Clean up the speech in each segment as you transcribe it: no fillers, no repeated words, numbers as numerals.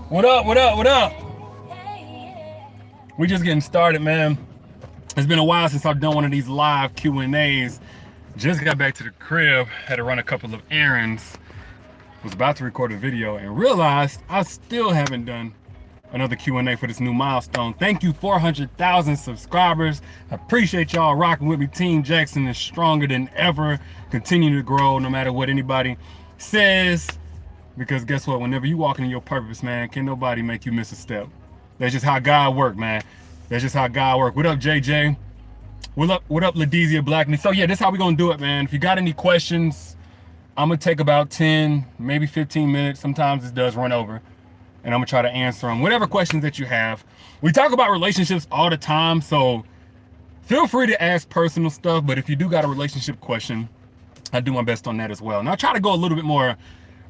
What up? What up? What up? We just getting started, man. It's been a while since I've done one of these live Q&As. Just got back to the crib, had to run a couple of errands. Was about to record a video and realized I still haven't done another Q&A for this new milestone. Thank you, 400,000 subscribers. I appreciate y'all rocking with me. Team Jackson is stronger than ever. Continue to grow no matter what anybody says. Because guess what? Whenever you walk into your purpose, man, can't nobody make you miss a step. That's just how God work, man. That's just how God work. What up, JJ? What up, Ladizia Blackney? So yeah, this is how we gonna do it, man. If you got any questions, I'm gonna take about 10, maybe 15 minutes. Sometimes it does run over. And I'm gonna try to answer them. Whatever questions that you have. We talk about relationships all the time, so feel free to ask personal stuff. But if you do got a relationship question, I do my best on that as well. And I'll try to go a little bit more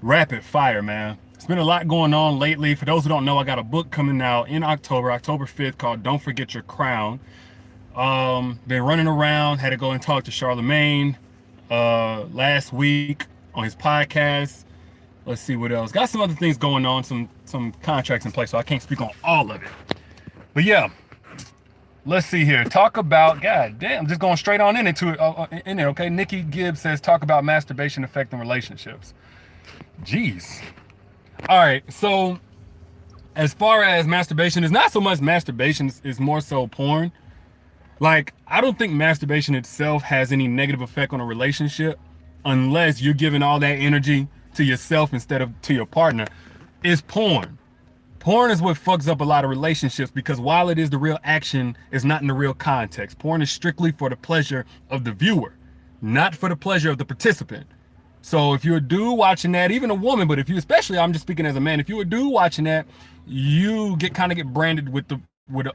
rapid fire, man. It's been a lot going on lately. For those who don't know, I got a book coming out in October 5th, called Don't Forget Your Crown. Been running around, had to go and talk to Charlemagne last week on his podcast. Let's see what else. Got some other things going on, some contracts in place, so I can't speak on all of it. But yeah, let's see here. Talk about, god damn, just going straight on into it, in there, okay? Nikki Gibbs says, talk about masturbation affecting relationships. Jeez. All right, so as far as masturbation, it's not so much masturbation, it's more so porn. Like, I don't think masturbation itself has any negative effect on a relationship unless you're giving all that energy to yourself instead of to your partner. It's porn. Porn is what fucks up a lot of relationships because while it is the real action, it's not in the real context. Porn is strictly for the pleasure of the viewer, not for the pleasure of the participant. So if you're a dude watching that, even a woman, but if you, especially, I'm just speaking as a man, if you're a dude watching that, you kind of get branded with an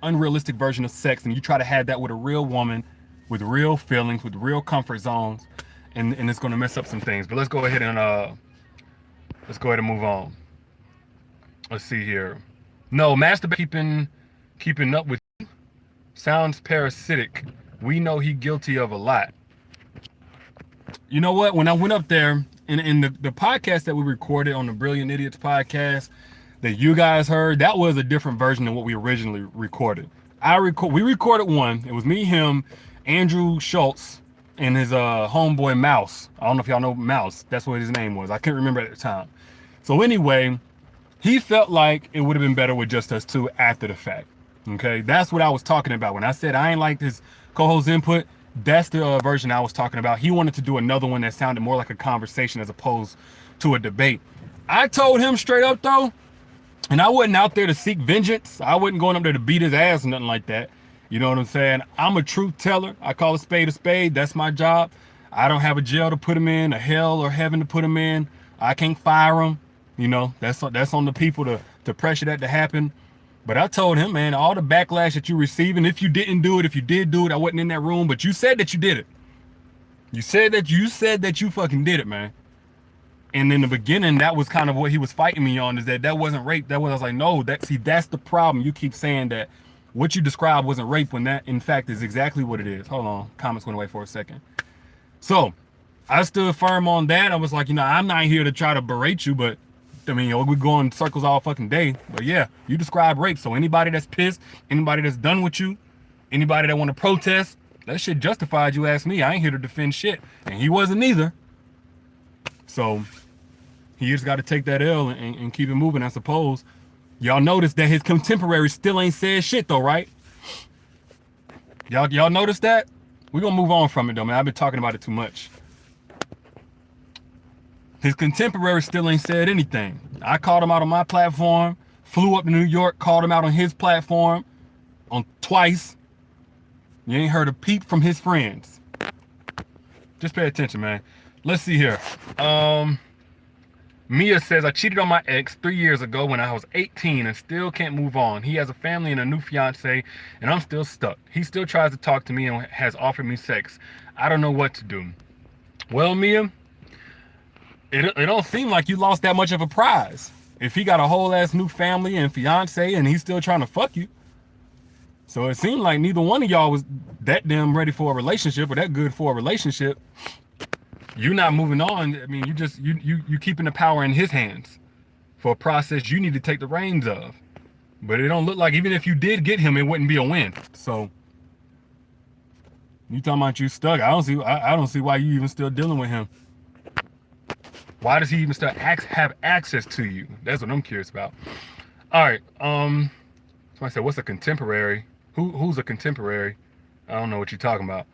unrealistic version of sex, and you try to have that with a real woman, with real feelings, with real comfort zones, and it's going to mess up some things. But let's go ahead and move on. Let's see here. No, masturbation, keeping up with you sounds parasitic. We know he guilty of a lot. You know what? When I went up there in the podcast that we recorded on the Brilliant Idiots podcast that you guys heard, that was a different version than what we originally recorded. We recorded one. It was me, him, Andrew Schultz, and his homeboy Mouse. I don't know if y'all know Mouse. That's what his name was. I couldn't remember at the time. So anyway, he felt like it would have been better with just us two after the fact. Okay, that's what I was talking about when I said I ain't like his co-host input. That's the version I was talking about. He wanted to do another one that sounded more like a conversation as opposed to a debate. I told him straight up though, and I wasn't out there to seek vengeance. I wasn't going up there to beat his ass or nothing like that. You know what I'm saying? I'm a truth teller. I call a spade a spade. That's my job. I don't have a jail to put him in, a hell or heaven to put him in. I can't fire him. You know, that's on the people to pressure that to happen. But I told him, man, all the backlash that you're receiving, if you didn't do it, if you did do it, I wasn't in that room, but you said that you did it. You said that you fucking did it, man. And in the beginning, that was kind of what he was fighting me on, is that wasn't rape. I was like, no, that's the problem. You keep saying that what you described wasn't rape when that, in fact, is exactly what it is. Hold on, comments went away for a second. So I stood firm on that. I was like, I'm not here to try to berate you, but I mean, we go in circles all fucking day. But yeah, you describe rape. So anybody that's pissed, anybody that's done with you, anybody that want to protest, that shit justified, you ask me. I ain't here to defend shit. And he wasn't either. So he just got to take that L and keep it moving, I suppose. Y'all notice that his contemporaries still ain't said shit though, right? Y'all notice that? We're going to move on from it though, man. I've been talking about it too much. His contemporaries still ain't said anything. I called him out on my platform, flew up to New York, called him out on his platform twice. You ain't heard a peep from his friends. Just pay attention, man. Let's see here. Mia says, I cheated on my ex 3 years ago when I was 18 and still can't move on. He has a family and a new fiance, and I'm still stuck. He still tries to talk to me and has offered me sex. I don't know what to do. Well, Mia, it don't seem like you lost that much of a prize. If he got a whole ass new family and fiance and he's still trying to fuck you. So it seemed like neither one of y'all was that damn ready for a relationship or that good for a relationship. You not moving on. I mean, you keeping the power in his hands. for a process you need to take the reins of. But it don't look like, even if you did get him, it wouldn't be a win. So you talking about you stuck? I don't see why you even still dealing with him. Why does he even still have access to you? That's what I'm curious about. All right. Somebody said, what's a contemporary? Who's a contemporary? I don't know what you're talking about.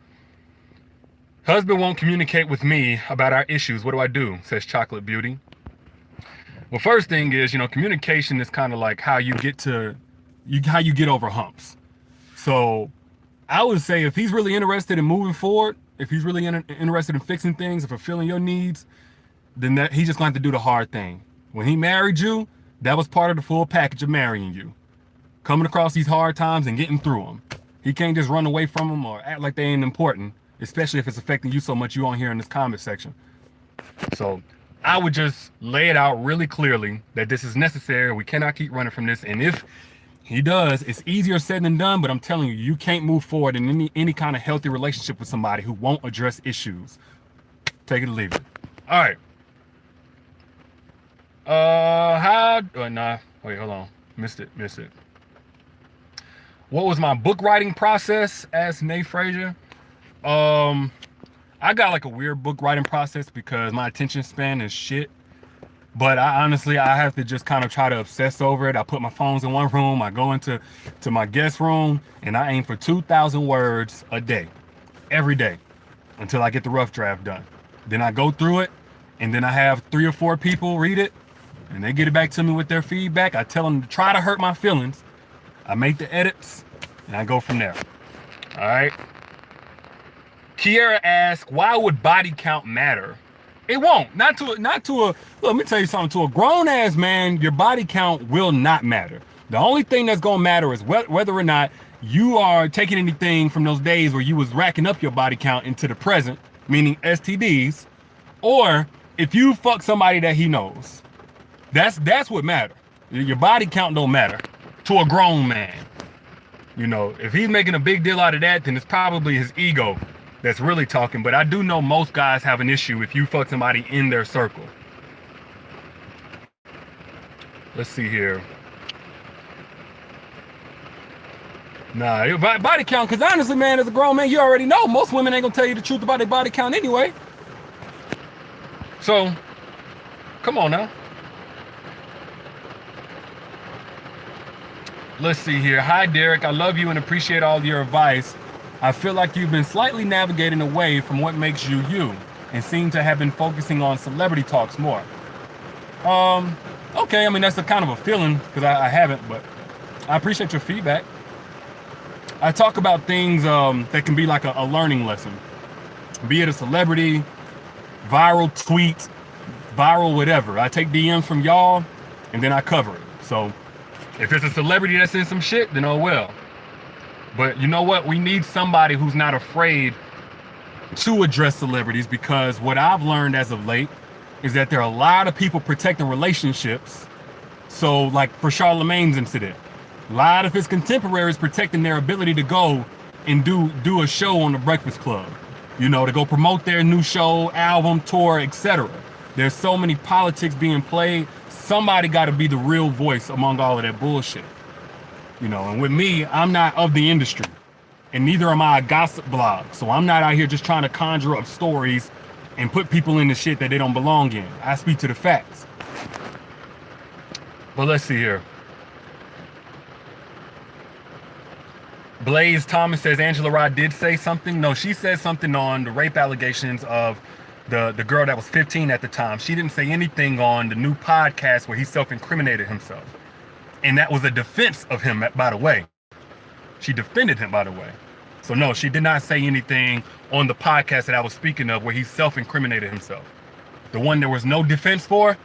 Husband won't communicate with me about our issues. What do I do? Says Chocolate Beauty. Well, first thing is, communication is kind of like how you get over humps. So I would say if he's really interested in moving forward, if he's really interested in fixing things and fulfilling your needs, then he's just going to have to do the hard thing. When he married you, that was part of the full package of marrying you. Coming across these hard times and getting through them. He can't just run away from them or act like they ain't important, especially if it's affecting you so much you won't hear in this comment section. So I would just lay it out really clearly that this is necessary. We cannot keep running from this. And if he does, it's easier said than done, but I'm telling you, you can't move forward in any kind of healthy relationship with somebody who won't address issues. Take it or leave it. All right. Wait, hold on. Missed it. What was my book writing process? Asked Nate Frazier. I got like a weird book writing process because my attention span is shit. But I have to just kind of try to obsess over it. I put my phones in one room. I go into my guest room and I aim for 2,000 words a day, every day, until I get the rough draft done. Then I go through it, and then I have 3 or 4 people read it, and they get it back to me with their feedback. I tell them to try to hurt my feelings. I make the edits, and I go from there. All right. Kiera asks, why would body count matter? It won't. Not to a. Let me tell you something. To a grown ass man, your body count will not matter. The only thing that's gonna matter is whether or not you are taking anything from those days where you was racking up your body count into the present, meaning STDs, or if you fuck somebody that he knows. That's what matters. Your body count don't matter to a grown man. If he's making a big deal out of that, then it's probably his ego that's really talking. But I do know most guys have an issue if you fuck somebody in their circle. Let's see here. Nah, body count, because honestly, man, as a grown man, you already know most women ain't gonna tell you the truth about their body count anyway. So, come on now. Let's see here. Hi, Derek. I love you and appreciate all your advice. I feel like you've been slightly navigating away from what makes you you and seem to have been focusing on celebrity talks more. Okay. I mean, that's a kind of a feeling because I haven't, but I appreciate your feedback. I talk about things that can be like a learning lesson, be it a celebrity, viral tweet, viral whatever. I take DMs from y'all and then I cover it. So if it's a celebrity that's in some shit, then oh well. But you know what? We need somebody who's not afraid to address celebrities, because what I've learned as of late is that there are a lot of people protecting relationships. So like for Charlamagne's incident, a lot of his contemporaries protecting their ability to go and do a show on the Breakfast Club, to go promote their new show, album, tour, etc. There's so many politics being played. Somebody got to be the real voice among all of that bullshit. And with me, I'm not of the industry, and neither am I a gossip blog. So I'm not out here just trying to conjure up stories and put people into shit that they don't belong in. I speak to the facts. But let's see here. Blaze Thomas says Angela Rod did say something. No, she said something on the rape allegations of the girl that was 15 at the time. She didn't say anything on the new podcast where he self-incriminated himself. And that was a defense of him, by the way. She defended him, by the way. So no, she did not say anything on the podcast that I was speaking of where he self-incriminated himself. The one there was no defense for,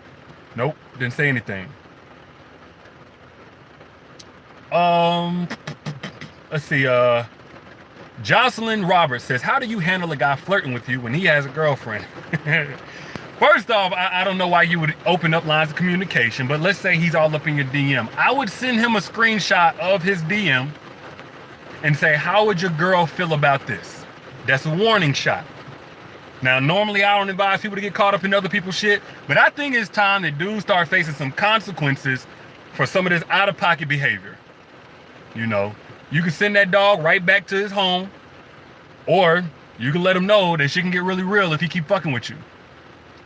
nope, didn't say anything. Let's see, Jocelyn Roberts says, how do you handle a guy flirting with you when he has a girlfriend? First off, I don't know why you would open up lines of communication, but let's say he's all up in your DM. I would send him a screenshot of his DM and say, how would your girl feel about this? That's a warning shot. Now, normally I don't advise people to get caught up in other people's shit, but I think it's time that dudes start facing some consequences for some of this out-of-pocket behavior. You know, you can send that dog right back to his home, or you can let him know that shit can get really real if he keep fucking with you.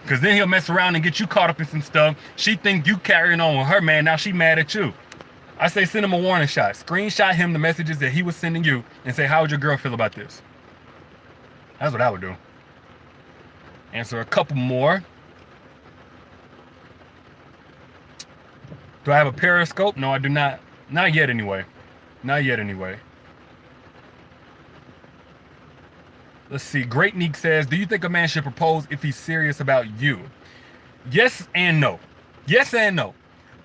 Because then he'll mess around and get you caught up in some stuff. She think you carrying on with her, man. Now she mad at you. I say send him a warning shot. Screenshot him the messages that he was sending you and say, how would your girl feel about this? That's what I would do. Answer a couple more. Do I have a Periscope? No, I do not. Not yet anyway. Not yet anyway. Let's see. Great Neek says, do you think a man should propose if he's serious about you? Yes and no. Yes and no.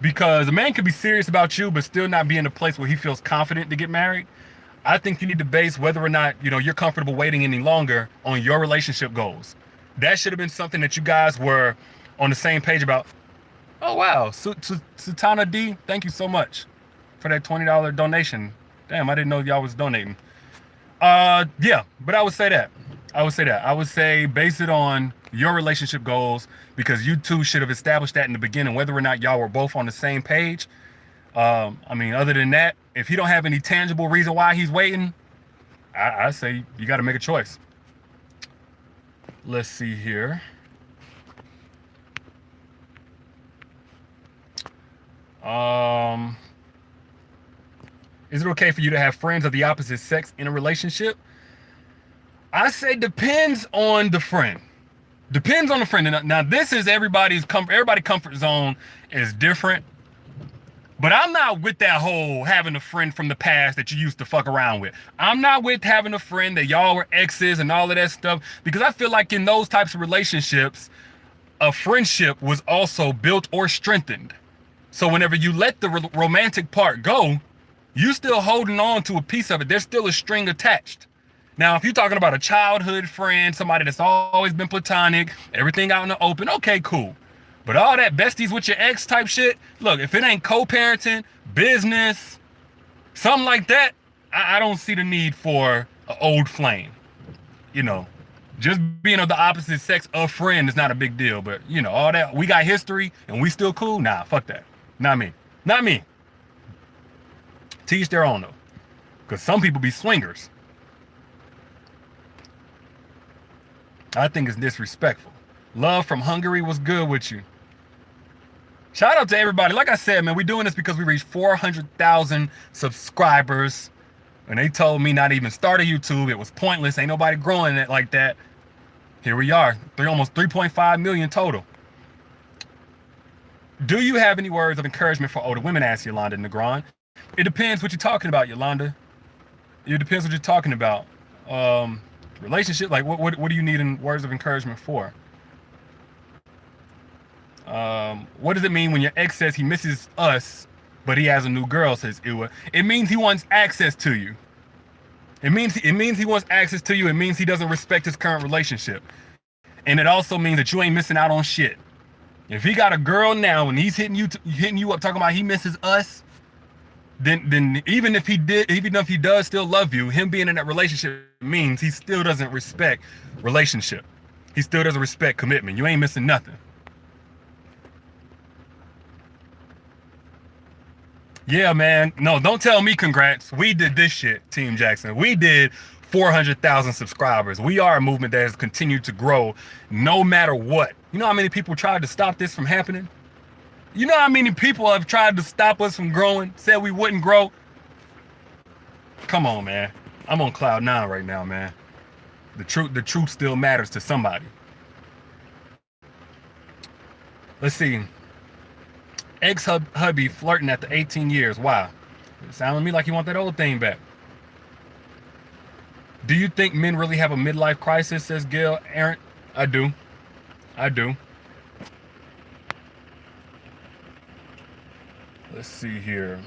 Because a man could be serious about you, but still not be in a place where he feels confident to get married. I think you need to base whether or not, you're comfortable waiting any longer on your relationship goals. That should have been something that you guys were on the same page about. Oh, wow. Sutana D, thank you so much for that $20 donation. Damn, I didn't know y'all was donating. Yeah, but I would say that. I would say base it on your relationship goals, because you two should have established that in the beginning, whether or not y'all were both on the same page. Other than that, if he don't have any tangible reason why he's waiting, I say you got to make a choice. Let's see here. Is it okay for you to have friends of the opposite sex in a relationship? I say depends on the friend. Depends on the friend. Now this is everybody's comfort. Everybody's comfort zone is different. But I'm not with that whole having a friend from the past that you used to fuck around with. I'm not with having a friend that y'all were exes and all of that stuff, because I feel like in those types of relationships, a friendship was also built or strengthened. So whenever you let the romantic part go, you still holding on to a piece of it. There's still a string attached. Now, if you're talking about a childhood friend, somebody that's always been platonic, everything out in the open, okay, cool. But all that besties with your ex type shit, look, if it ain't co-parenting, business, something like that, I don't see the need for an old flame. Just being of the opposite sex, a friend is not a big deal. But, all that, we got history and we still cool? Nah, fuck that. Not me. Not me. To each their own, though. Because some people be swingers. I think it's disrespectful. Love from Hungary was good with you. Shout out to everybody. Like I said, man, we're doing this because we reached 400,000 subscribers. And they told me not even start a YouTube. It was pointless. Ain't nobody growing it like that. Here we are. Almost 3.5 million total. Do you have any words of encouragement for older women? Asked Yolanda Negron. It depends what you're talking about, Yolanda. It depends what you're talking about. Relationship, like what do you need in words of encouragement for? What does it mean when your ex says he misses us, but he has a new girl, says Iwa? It means he wants access to you. It means he wants access to you. It means he doesn't respect his current relationship. And it also means that you ain't missing out on shit. If he got a girl now and he's hitting you up talking about he misses us, then even if he does still love you, him being in that relationship means he still doesn't respect relationship. He still doesn't respect commitment. You ain't missing nothing. Yeah, man. No, don't tell me congrats. We did this shit, Team Jackson. We did 400,000 subscribers. We are a movement that has continued to grow no matter what. You know how many people tried to stop this from happening? You know how many people have tried to stop us from growing, said we wouldn't grow? Come on, man. I'm on cloud 9 right now, man. The truth still matters to somebody. Let's see. Ex-hubby flirting after 18 years. Wow. It sounded to me like you want that old thing back. Do you think men really have a midlife crisis, says Gail Aaron? I do. Let's see here.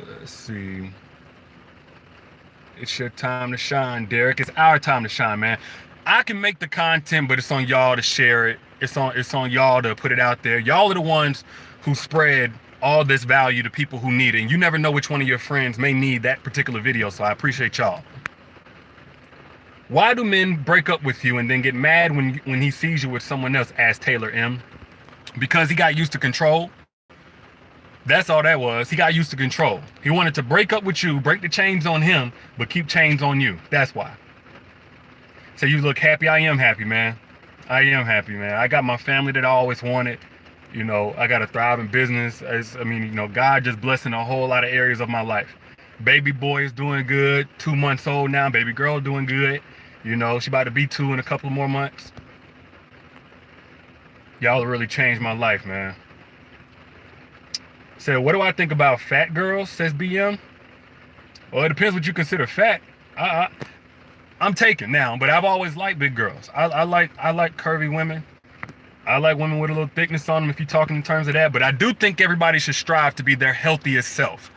Let's see. It's your time to shine, Derek. It's our time to shine, man. I can make the content, but it's on y'all to share it. It's on y'all to put it out there. Y'all are the ones who spread all this value to people who need it. And you never know which one of your friends may need that particular video. So I appreciate y'all. Why do men break up with you and then get mad when he sees you with someone else? Asked Taylor M. Because he got used to control. That's all that was. He got used to control. He wanted to break up with you, break the chains on him, but keep chains on you. That's why. So you look happy. I am happy, man. I am happy, man. I got my family that I always wanted. You know, I got a thriving business. God just blessing a whole lot of areas of my life. Baby boy is doing good. 2 months old now. Baby girl doing good. You know, she about to be 2 in a couple more months. Y'all really changed my life, man. So what do I think about fat girls, says BM? Well, it depends what you consider fat. I'm taken now, but I've always liked big girls. I like curvy women. I like women with a little thickness on them if you're talking in terms of that. But I do think everybody should strive to be their healthiest self.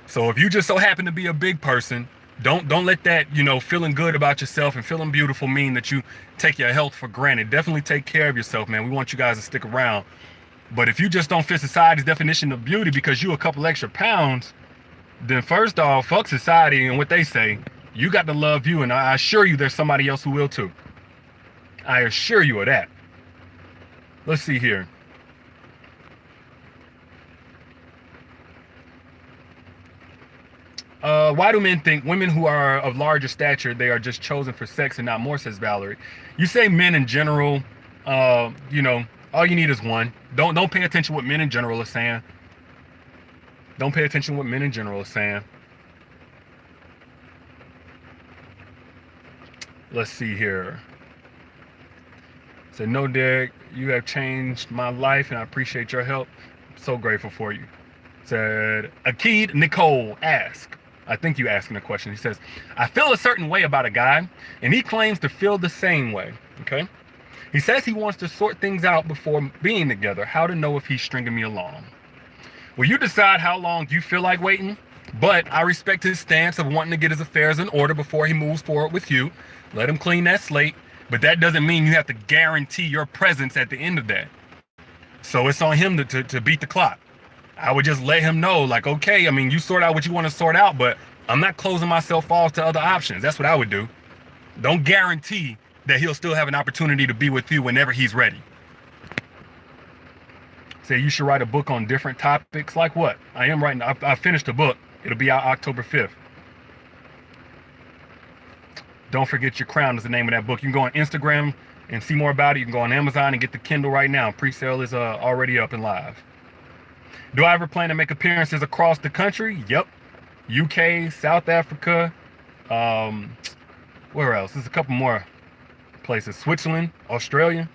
So if you just so happen to be a big person, don't let that, you know, feeling good about yourself and feeling beautiful mean that you take your health for granted. Definitely take care of yourself, man. We want you guys to stick around. But if you just don't fit society's definition of beauty because you a couple extra pounds, then first off, fuck society and what they say. You got to love you, and I assure you there's somebody else who will too. I assure you of that. Let's see here. Why do men think women who are of larger stature, they are just chosen for sex and not more, says Valerie. You say men in general, you know, all you need is one. Don't pay attention what men in general are saying. Don't pay attention what men in general are saying. Let's see here. Said, no, Derek, you have changed my life and I appreciate your help. I'm so grateful for you. Said, Akid Nicole asked, I think you asking a question. He says, I feel a certain way about a guy and he claims to feel the same way. Okay. He says he wants to sort things out before being together. How to know if he's stringing me along? Well, you decide how long you feel like waiting, but I respect his stance of wanting to get his affairs in order before he moves forward with you. Let him clean that slate, but that doesn't mean you have to guarantee your presence at the end of that. So it's on him to beat the clock. I would just let him know, like, okay, I mean, you sort out what you want to sort out, but I'm not closing myself off to other options. That's what I would do. Don't guarantee that he'll still have an opportunity to be with you whenever he's ready. Say you should write a book on different topics. Like what? I am writing. I finished a book. It'll be out October 5th. Don't Forget Your Crown is the name of that book. You can go on Instagram and see more about it. You can go on Amazon and get the Kindle right now. Pre-sale is already up and live. Do I ever plan to make appearances across the country? Yep. UK, South Africa. Where else? There's a couple more places. Switzerland, Australia.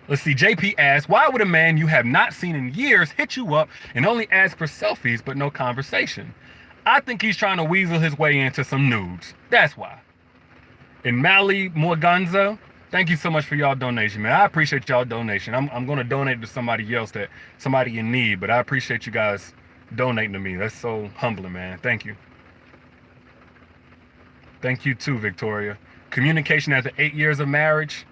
Let's see, JP asks, why would a man you have not seen in years hit you up and only ask for selfies but no conversation? I think he's trying to weasel his way into some nudes. That's why. And Mali Morganza, thank you so much for y'all donation, man. I appreciate y'all donation. I'm going to donate to somebody else, that somebody in need, but I appreciate you guys donating to me. That's so humbling, man. Thank you. Thank you too, Victoria. Communication after 8 years of marriage.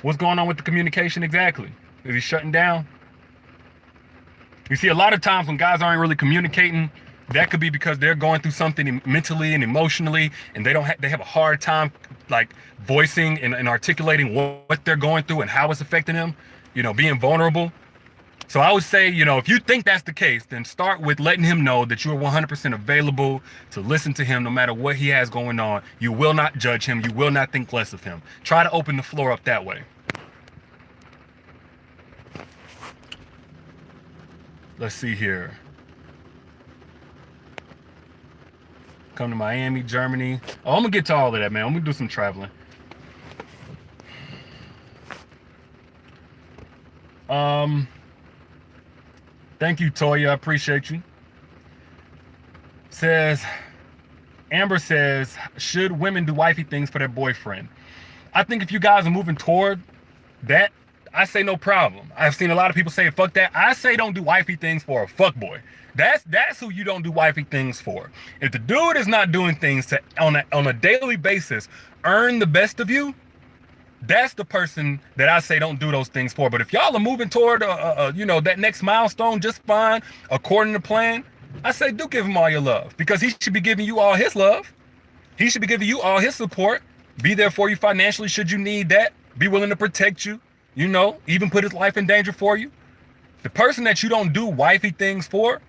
What's going on with the communication exactly? Is he shutting down? You see, a lot of times when guys aren't really communicating, that could be because they're going through something mentally and emotionally, and they have a hard time like voicing and articulating what they're going through and how it's affecting them, you know, being vulnerable. So I would say, you know, if you think that's the case, then start with letting him know that you are 100% available to listen to him no matter what he has going on. You will not judge him. You will not think less of him. Try to open the floor up that way. Let's see here. Come to Miami, Germany. Oh, I'm gonna get to all of that, man. I'm gonna do some traveling. Thank you, Toya. I appreciate you. Amber says, should women do wifey things for their boyfriend? I think if you guys are moving toward that, I say no problem. I've seen a lot of people say, fuck that. I say don't do wifey things for a fuckboy. That's who you don't do wifey things for. If the dude is not doing things to on a daily basis earn the best of you, that's the person that I say don't do those things for. But if y'all are moving toward you know, that next milestone just fine, according to plan, I say do give him all your love, because he should be giving you all his love. He should be giving you all his support. Be there for you financially should you need that. Be willing to protect you, you know, even put his life in danger for you. The person that you don't do wifey things for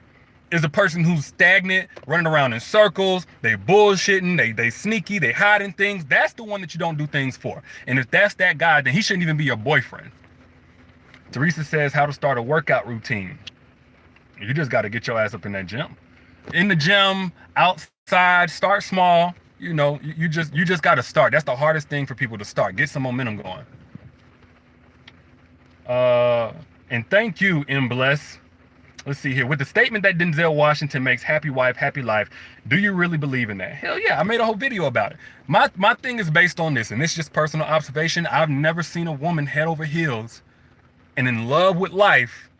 is a person who's stagnant, running around in circles, they bullshitting, they sneaky, they hiding things. That's the one that you don't do things for. And if that's that guy, then he shouldn't even be your boyfriend. Teresa says how to start a workout routine. You just got to get your ass up in that gym. In the gym, outside, start small. You know, you just got to start. That's the hardest thing for people to start. Get some momentum going. And thank you, M. Bless. Let's see here. With the statement that Denzel Washington makes happy wife, happy life, do you really believe in that? Hell yeah, I made a whole video about it. My thing is based on this, and it's just personal observation. I've never seen a woman head over heels and in love with life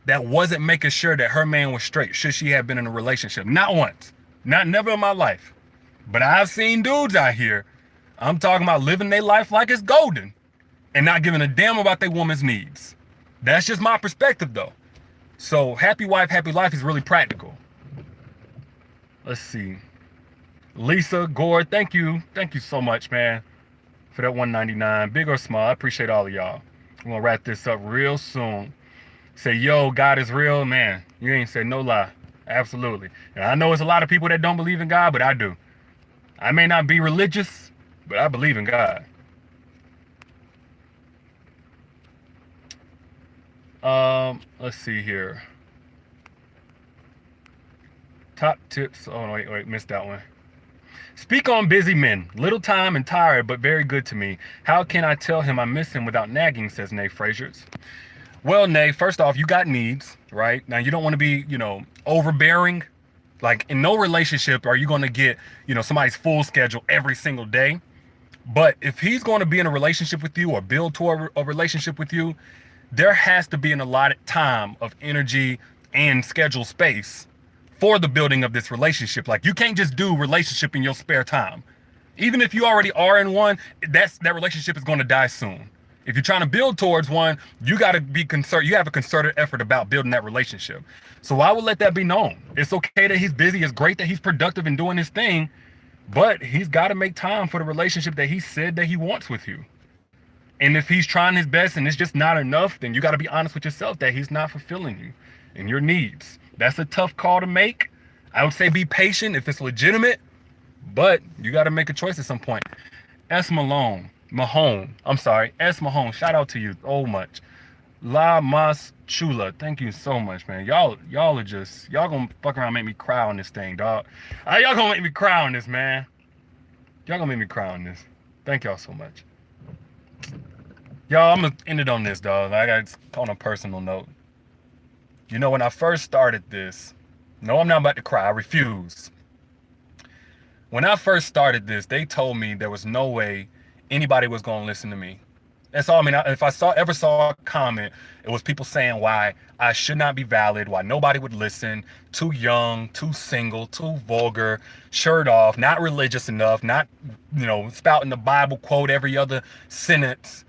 that wasn't making sure that her man was straight should she have been in a relationship. Not once. Never in my life. But I've seen dudes out here, I'm talking about living their life like it's golden and not giving a damn about their woman's needs. That's just my perspective though. So happy wife, happy life is really practical. Let's see. Lisa Gore, thank you. Thank you so much, man, for that $1.99. Big or small, I appreciate all of y'all. We're gonna wrap this up real soon. Say, yo, God is real, man. You ain't said no lie. Absolutely. And I know it's a lot of people that don't believe in God, but I do. I may not be religious, but I believe in God. Let's see here. Top tips. Oh, wait, missed that one. Speak on busy men. Little time and tired, but very good to me. How can I tell him I miss him without nagging, says Nay Frasers. Well, Nay, first off, you got needs, right? Now, you don't want to be, you know, overbearing. Like, in no relationship are you going to get, you know, somebody's full schedule every single day. But if he's going to be in a relationship with you or build toward a relationship with you, there has to be an allotted time of energy and schedule space for the building of this relationship. Like, you can't just do relationship in your spare time. Even if you already are in one, that relationship is going to die soon. If you're trying to build towards one, you got to be concerned. You have a concerted effort about building that relationship. So I will let that be known. It's okay that he's busy. It's great that he's productive and doing his thing, but he's got to make time for the relationship that he said that he wants with you. And if he's trying his best and it's just not enough, then you got to be honest with yourself that he's not fulfilling you and your needs. That's a tough call to make. I would say be patient if it's legitimate, but you got to make a choice at some point. S. Mahone. I'm sorry. S. Mahone. Shout out to you so much. La Mas Chula. Thank you so much, man. Y'all are just, y'all gonna fuck around and make me cry on this thing, dog. Y'all gonna make me cry on this, man. Y'all gonna make me cry on this. Thank y'all so much. Y'all, I'm gonna end it on this, dog. I got on a personal note. You know, when I first started this, no, I'm not about to cry. I refuse. When I first started this, they told me there was no way anybody was gonna listen to me. That's all. I mean, if I ever saw a comment, it was people saying why I should not be valid, why nobody would listen, too young, too single, too vulgar, shirt off, not religious enough, not, you know, spouting the Bible quote every other sentence.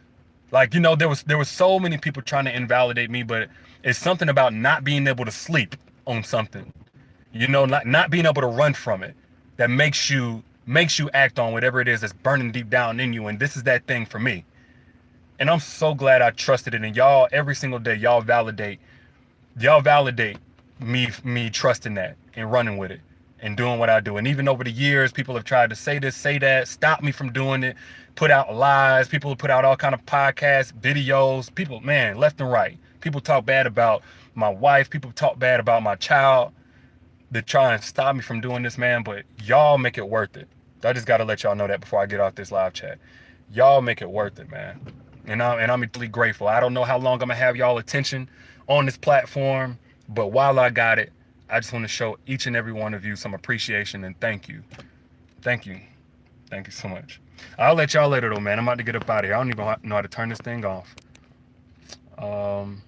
Like, you know, there was so many people trying to invalidate me, but it's something about not being able to sleep on something, you know, not being able to run from it that makes you act on whatever it is that's burning deep down in you. And this is that thing for me. And I'm so glad I trusted it. And y'all, every single day, y'all validate me trusting that and running with it and doing what I do. And even over the years, people have tried to say this, say that, stop me from doing it, put out lies. People have put out all kind of podcasts, videos. People, man, left and right. People talk bad about my wife. People talk bad about my child. They try and stop me from doing this, man. But y'all make it worth it. I just got to let y'all know that before I get off this live chat. Y'all make it worth it, man. And I'm eternally grateful. I don't know how long I'm gonna have y'all attention on this platform, but while I got it, I just want to show each and every one of you some appreciation and thank you. Thank you. Thank you so much. I'll let y'all later though, man. I'm about to get up out of here. I don't even know how to turn this thing off. Damn.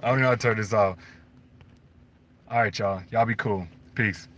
I don't know how to turn this off. All right, y'all. Y'all be cool. Peace.